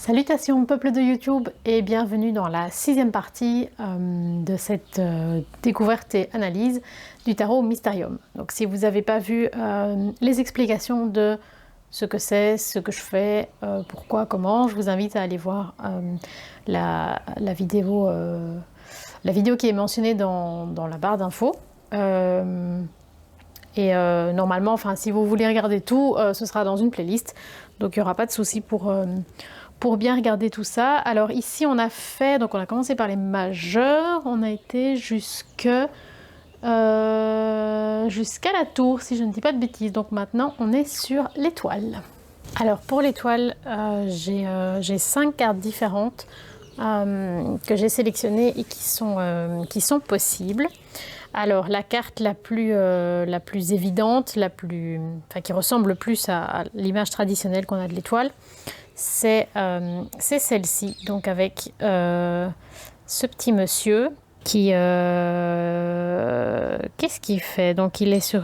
Salutations peuple de YouTube et bienvenue dans la 6e partie de cette découverte et analyse du tarot Mysterium. Donc si vous n'avez pas vu les explications de ce que c'est, ce que je fais, pourquoi, comment, je vous invite à aller voir la vidéo qui est mentionnée dans la barre d'infos. Normalement, si vous voulez regarder tout, ce sera dans une playlist, donc il n'y aura pas de souci pour bien regarder tout ça. Alors ici on a commencé par les majeurs, on a été jusqu'à la tour si je ne dis pas de bêtises, donc maintenant on est sur l'étoile. Alors pour l'étoile, j'ai 5 cartes différentes que j'ai sélectionnées et qui sont possibles. Alors la carte la plus évidente, qui ressemble le plus à l'image traditionnelle qu'on a de l'étoile, c'est celle-ci, donc avec ce petit monsieur qui qu'est-ce qu'il fait? Donc il est sur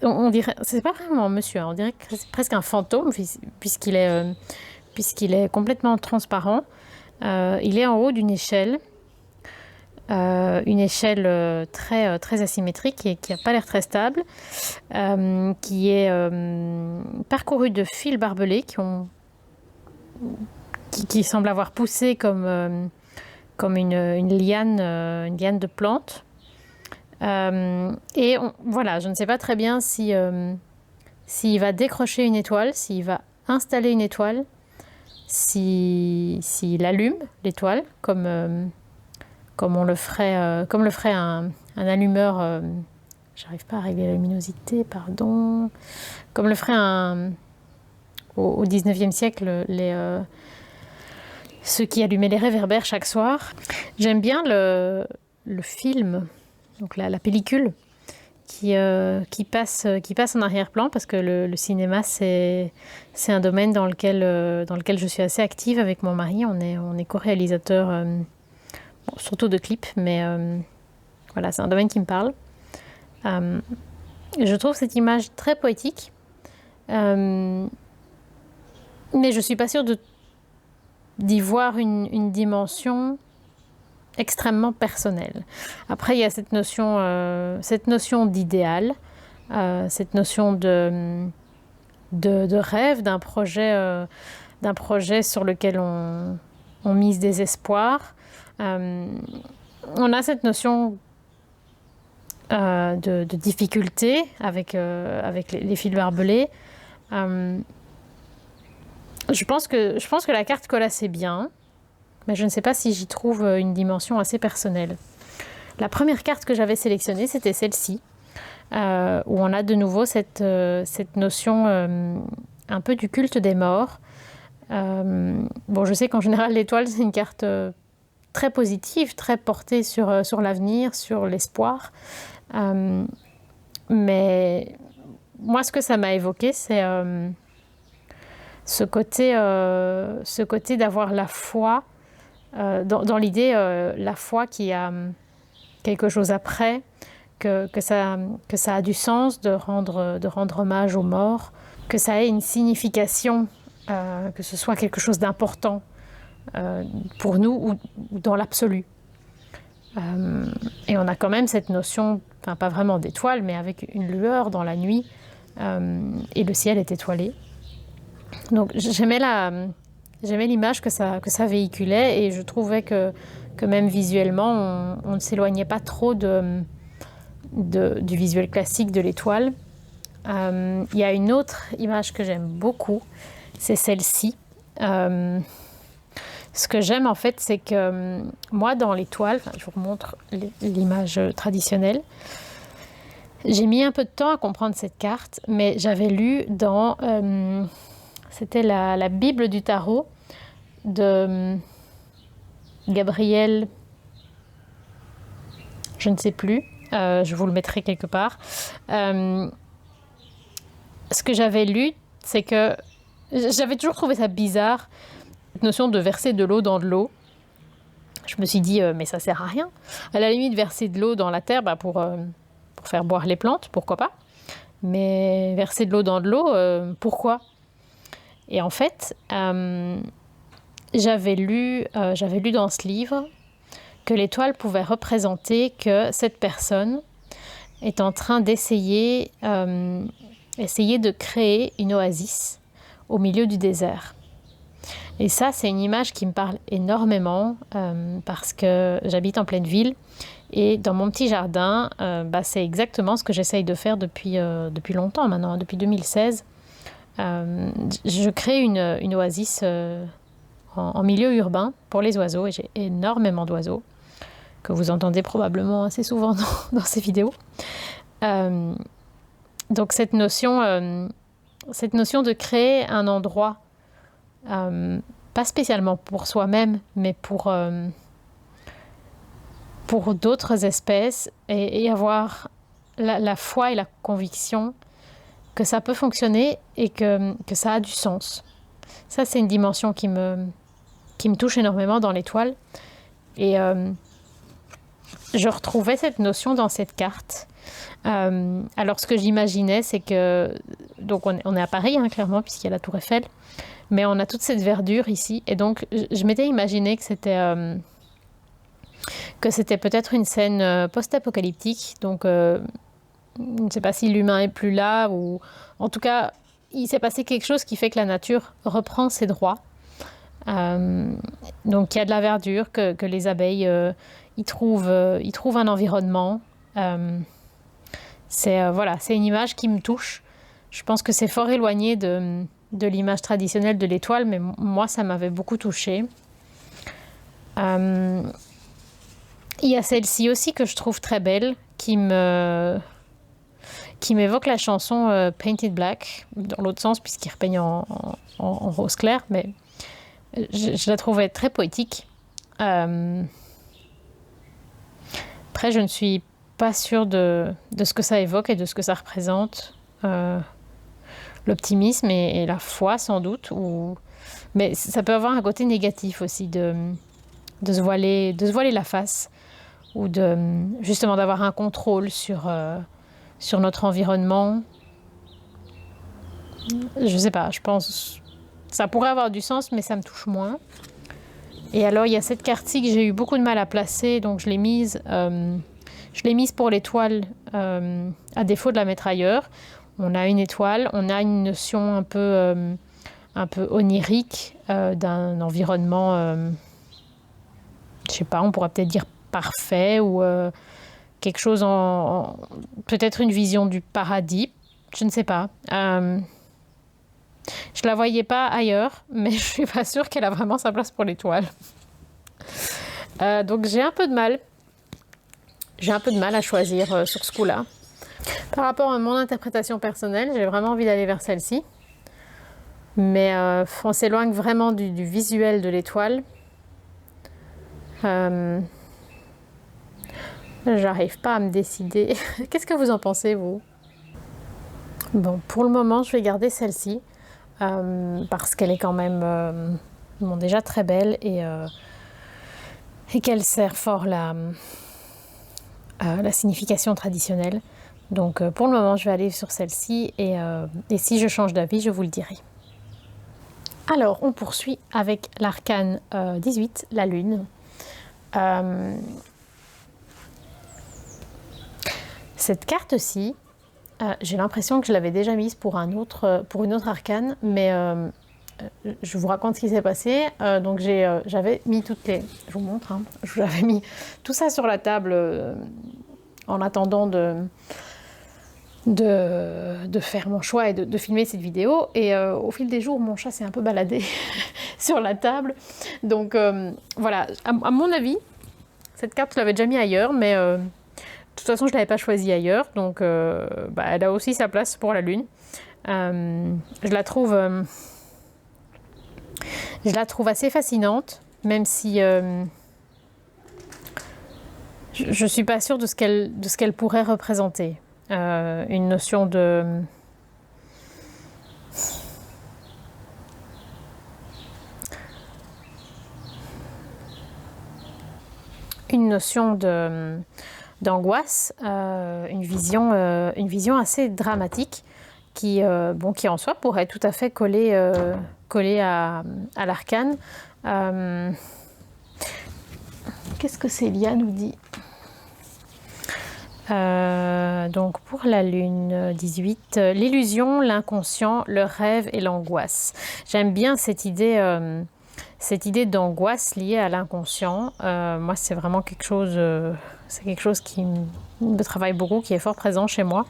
on dirait, c'est pas vraiment un monsieur, hein, on dirait que c'est presque un fantôme puisqu'il est complètement transparent. Il est en haut d'une échelle. Une échelle très asymétrique et qui n'a pas l'air très stable, qui est parcourue de fils barbelés qui semblent avoir poussé comme une liane de plante. Voilà, je ne sais pas très bien s'il va décrocher une étoile, s'il va installer une étoile, s'il allume l'étoile comme le ferait un allumeur, j'arrive pas à régler la luminosité, pardon, comme le ferait au 19e siècle ceux qui allumaient les réverbères chaque soir. J'aime bien le film, donc la pellicule qui passe en arrière-plan, parce que le cinéma c'est un domaine dans lequel je suis assez active avec mon mari. On est co-réalisateur. Surtout de clips, mais voilà, c'est un domaine qui me parle. Je trouve cette image très poétique, mais je suis pas sûre d'y voir une dimension extrêmement personnelle. Après, il y a cette notion d'idéal, cette notion de rêve, d'un projet sur lequel on mise des espoirs. On a cette notion de difficulté avec les fils barbelés. Je pense que la carte colle assez bien, mais je ne sais pas si j'y trouve une dimension assez personnelle. La première carte que j'avais sélectionnée, c'était celle-ci, où on a de nouveau cette notion un peu du culte des morts. Je sais qu'en général, l'étoile, c'est une carte très positive, très portée sur l'avenir, sur l'espoir. Mais moi, ce que ça m'a évoqué, c'est ce côté d'avoir la foi, dans l'idée, la foi qui a quelque chose après, que ça a du sens de rendre hommage aux morts, que ça ait une signification, que ce soit quelque chose d'important pour nous ou dans l'absolu. Et on a quand même cette notion, pas vraiment d'étoile, mais avec une lueur dans la nuit, et le ciel est étoilé. Donc j'aimais l'image que ça véhiculait, et je trouvais que même visuellement, on ne s'éloignait pas trop du visuel classique de l'étoile. Il y a une autre image que j'aime beaucoup, c'est celle-ci. Ce que j'aime en fait, c'est que moi dans l'étoile, je vous remontre l'image traditionnelle, j'ai mis un peu de temps à comprendre cette carte, mais j'avais lu c'était la Bible du tarot de Gabriel, je ne sais plus, je vous le mettrai quelque part. Ce que j'avais lu, c'est que j'avais toujours trouvé ça bizarre, cette notion de verser de l'eau dans de l'eau. Je me suis dit, mais ça sert à rien. À la limite, verser de l'eau dans la terre, pour faire boire les plantes, pourquoi pas. Mais verser de l'eau dans de l'eau, pourquoi? Et en fait, j'avais lu dans ce livre que l'étoile pouvait représenter que cette personne est en train d'essayer de créer une oasis au milieu du désert. Et ça, c'est une image qui me parle énormément parce que j'habite en pleine ville et dans mon petit jardin, c'est exactement ce que j'essaye de faire depuis longtemps maintenant, depuis 2016. Je crée une oasis en milieu urbain pour les oiseaux et j'ai énormément d'oiseaux que vous entendez probablement assez souvent dans ces vidéos. Donc cette notion de créer un endroit, pas spécialement pour soi-même, mais pour d'autres espèces et avoir la foi et la conviction que ça peut fonctionner et que ça a du sens. Ça, c'est une dimension qui me touche énormément dans l'étoile. Et je retrouvais cette notion dans cette carte. Alors, ce que j'imaginais, c'est que... Donc, on est à Paris, hein, clairement, puisqu'il y a la Tour Eiffel. Mais on a toute cette verdure ici. Et donc, je m'étais imaginé que c'était peut-être une scène post-apocalyptique. Donc, je ne sais pas si l'humain est plus là ou... En tout cas, il s'est passé quelque chose qui fait que la nature reprend ses droits. Donc, il y a de la verdure, que les abeilles y trouvent un environnement. C'est une image qui me touche. Je pense que c'est fort éloigné de l'image traditionnelle de l'étoile, mais moi, ça m'avait beaucoup touchée. Il y a celle-ci aussi que je trouve très belle, qui m'évoque la chanson Painted Black, dans l'autre sens, puisqu'il repeigne en rose clair, mais je la trouvais très poétique. Après, je ne suis pas sûre de ce que ça évoque et de ce que ça représente. L'optimisme et la foi, sans doute. Mais ça peut avoir un côté négatif aussi, de se voiler la face, ou justement d'avoir un contrôle sur notre environnement. Je sais pas, je pense... Ça pourrait avoir du sens, mais ça me touche moins. Et alors, il y a cette carte-ci que j'ai eu beaucoup de mal à placer, donc je l'ai mise pour l'étoile, à défaut de la mettre ailleurs. On a une étoile, on a une notion un peu onirique d'un environnement, je sais pas, on pourrait peut-être dire parfait, ou quelque chose peut-être une vision du paradis, je ne sais pas. Je la voyais pas ailleurs, mais je suis pas sûre qu'elle a vraiment sa place pour l'étoile. Donc j'ai un peu de mal à choisir sur ce coup-là. Par rapport à mon interprétation personnelle, j'ai vraiment envie d'aller vers celle-ci. Mais on s'éloigne vraiment du visuel de l'étoile. J'arrive pas à me décider. Qu'est-ce que vous en pensez, vous? Bon, pour le moment, je vais garder celle-ci. Parce qu'elle est quand même déjà très belle et qu'elle sert fort la signification traditionnelle. Donc pour le moment, je vais aller sur celle-ci et si je change d'avis, je vous le dirai. Alors, on poursuit avec l'arcane 18, la lune. Cette carte-ci, j'ai l'impression que je l'avais déjà mise pour une autre arcane, mais je vous raconte ce qui s'est passé. Donc j'avais mis je vous montre, hein, j'avais mis tout ça sur la table en attendant de faire mon choix et de filmer cette vidéo. Et au fil des jours, mon chat s'est un peu baladé sur la table. Donc voilà, à mon avis, cette carte, je l'avais déjà mis ailleurs, mais... de toute façon, je ne l'avais pas choisie ailleurs, donc elle a aussi sa place pour la lune. Je la trouve assez fascinante, même si je ne suis pas sûre de ce qu'elle pourrait représenter. Une notion de... d'angoisse, une vision assez dramatique qui en soi pourrait tout à fait coller, coller à l'arcane. Qu'est-ce que Célia nous dit? Donc pour la lune 18, l'illusion, l'inconscient, le rêve et l'angoisse. J'aime bien cette idée d'angoisse liée à l'inconscient. Moi, c'est vraiment quelque chose qui me travaille beaucoup, qui est fort présent chez moi.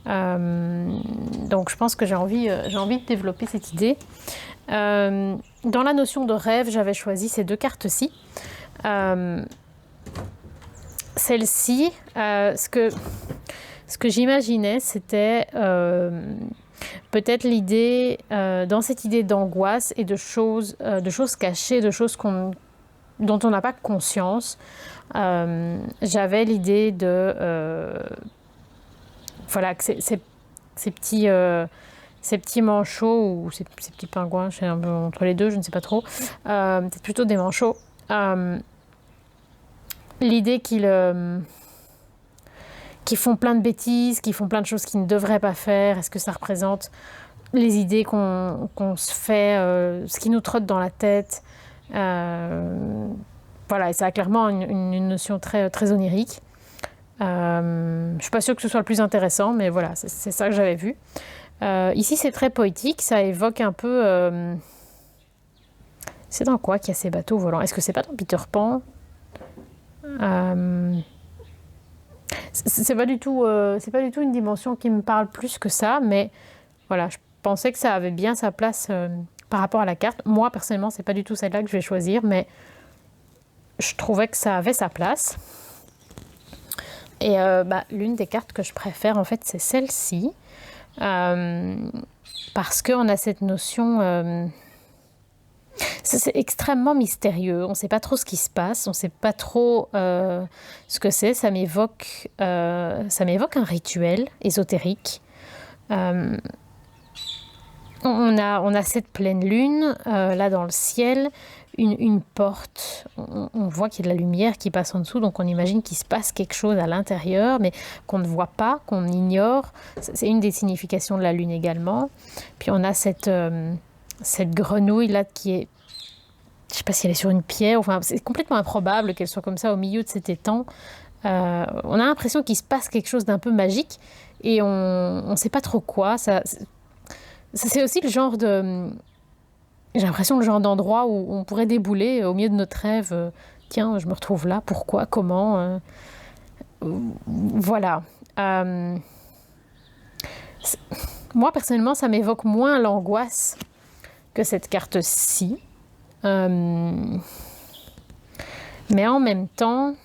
Donc je pense que j'ai envie de développer cette idée. Dans la notion de rêve, j'avais choisi ces deux cartes-ci. Celle-ci, ce que j'imaginais, c'était peut-être l'idée, dans cette idée d'angoisse et de choses cachées, de choses dont on n'a pas conscience. J'avais l'idée de voilà, que ces petits manchots ou ces petits pingouins, je suis un peu entre les deux, je ne sais pas trop, peut-être plutôt des manchots. L'idée qu'ils font plein de bêtises, qu'ils font plein de choses qu'ils ne devraient pas faire, est-ce que ça représente les idées qu'on se fait, ce qui nous trotte dans la tête, voilà, et ça a clairement une notion très, très onirique. Je ne suis pas sûre que ce soit le plus intéressant, mais voilà, c'est ça que j'avais vu. Ici, c'est très poétique, ça évoque un peu... c'est dans quoi qu'il y a ces bateaux volants? Est-ce que c'est pas dans Peter Pan? C'est pas du tout une dimension qui me parle plus que ça, mais voilà, je pensais que ça avait bien sa place par rapport à la carte. Moi, personnellement, c'est pas du tout celle-là que je vais choisir, mais je trouvais que ça avait sa place. Et l'une des cartes que je préfère, en fait, c'est celle-ci, parce qu'on a cette notion... c'est extrêmement mystérieux, on ne sait pas trop ce qui se passe, on ne sait pas trop ce que c'est, ça m'évoque un rituel ésotérique. On a cette pleine lune, là dans le ciel, une porte, on voit qu'il y a de la lumière qui passe en dessous, donc on imagine qu'il se passe quelque chose à l'intérieur, mais qu'on ne voit pas, qu'on ignore. C'est une des significations de la lune également. Puis on a cette grenouille là qui est, je ne sais pas si elle est sur une pierre, enfin c'est complètement improbable qu'elle soit comme ça au milieu de cet étang. On a l'impression qu'il se passe quelque chose d'un peu magique et on ne sait pas trop quoi. Ça c'est aussi le genre de... J'ai l'impression le genre d'endroit où on pourrait débouler au milieu de notre rêve. Tiens, je me retrouve là, pourquoi, comment voilà. Moi, personnellement, ça m'évoque moins l'angoisse que cette carte-ci. Mais en même temps,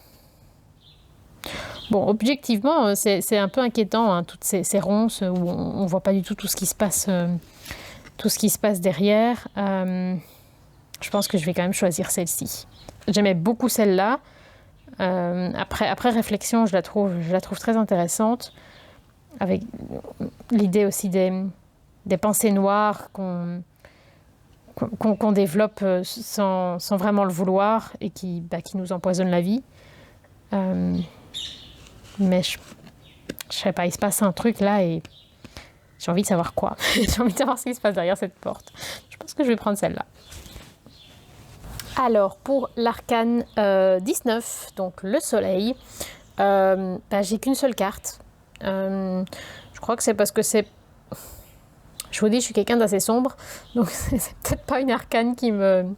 bon, objectivement, c'est un peu inquiétant, hein, toutes ces ronces où on ne voit pas du tout ce qui se passe, derrière. Je pense que je vais quand même choisir celle-ci. J'aimais beaucoup celle-là. Après réflexion, je la trouve très intéressante, avec l'idée aussi des pensées noires qu'on développe sans vraiment le vouloir et qui nous empoisonnent la vie. Mais je sais pas, il se passe un truc là et j'ai envie de savoir quoi. J'ai envie de savoir ce qui se passe derrière cette porte. Je pense que je vais prendre celle-là. Alors, pour l'arcane 19, donc le soleil, j'ai qu'une seule carte. Je crois que c'est parce que c'est... Je vous dis, je suis quelqu'un d'assez sombre, donc c'est peut-être pas une arcane qui me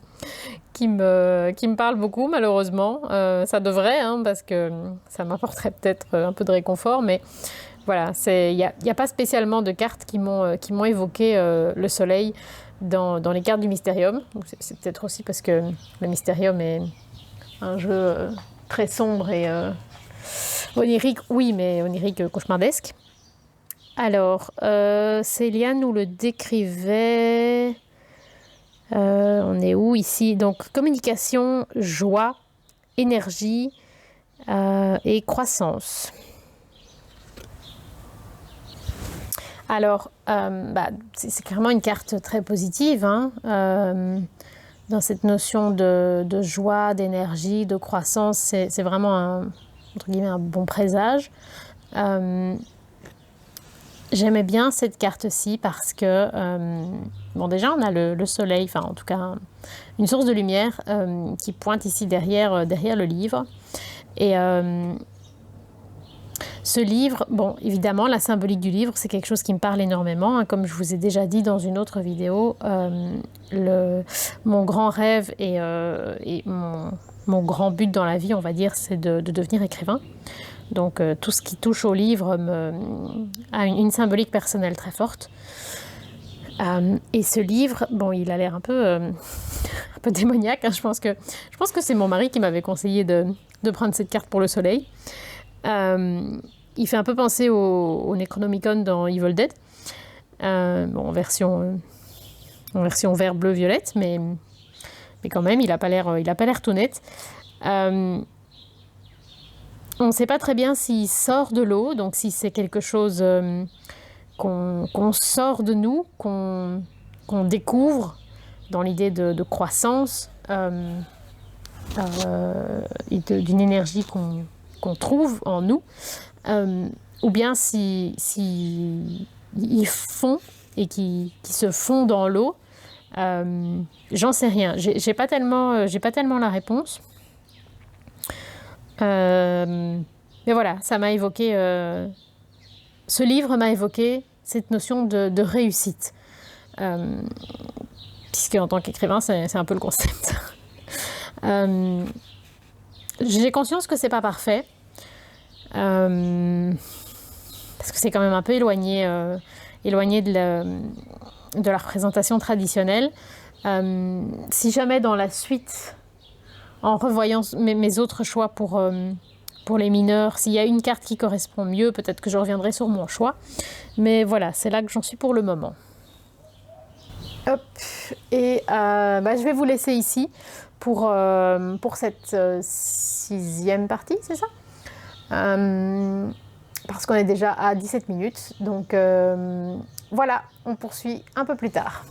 parle beaucoup, malheureusement. Ça devrait, hein, parce que ça m'apporterait peut-être un peu de réconfort, mais voilà, il n'y a pas spécialement de cartes qui m'ont évoqué le soleil dans les cartes du Mystérium. C'est peut-être aussi parce que le Mystérium est un jeu très sombre et onirique, oui, mais onirique cauchemardesque. Alors, Célia nous le décrivait. On est où ici? Donc, communication, joie, énergie et croissance. Alors, c'est clairement une carte très positive, hein, dans cette notion de joie, d'énergie, de croissance. C'est vraiment entre guillemets un bon présage. J'aimais bien cette carte-ci parce que, bon déjà on a le soleil, enfin en tout cas une source de lumière qui pointe ici derrière le livre. Et ce livre, bon évidemment la symbolique du livre c'est quelque chose qui me parle énormément, hein, comme je vous ai déjà dit dans une autre vidéo, mon grand rêve et mon grand but dans la vie on va dire c'est de devenir écrivain. Donc tout ce qui touche au livre a une symbolique personnelle très forte. Et ce livre, bon, il a l'air un peu démoniaque. Hein. Je pense que c'est mon mari qui m'avait conseillé de prendre cette carte pour le soleil. Il fait un peu penser au Necronomicon dans Evil Dead. Bon, en version vert, bleu, violette, mais quand même, il a pas l'air tout net. On ne sait pas très bien s'il sort de l'eau, donc si c'est quelque chose qu'on sort de nous, qu'on découvre dans l'idée de croissance et d'une énergie qu'on trouve en nous, ou bien si ils fond et qui se fond dans l'eau. J'en sais rien. J'ai pas tellement la réponse. Mais voilà, ça m'a évoqué. Ce livre m'a évoqué cette notion de réussite, puisque en tant qu'écrivain, c'est un peu le concept. J'ai conscience que c'est pas parfait, parce que c'est quand même un peu éloigné de la représentation traditionnelle. Si jamais dans la suite, en revoyant mes autres choix pour les mineurs, s'il y a une carte qui correspond mieux, peut-être que je reviendrai sur mon choix. Mais voilà, c'est là que j'en suis pour le moment. Hop. Et je vais vous laisser ici pour cette 6e partie, c'est ça ? Parce qu'on est déjà à 17 minutes. Donc voilà, on poursuit un peu plus tard.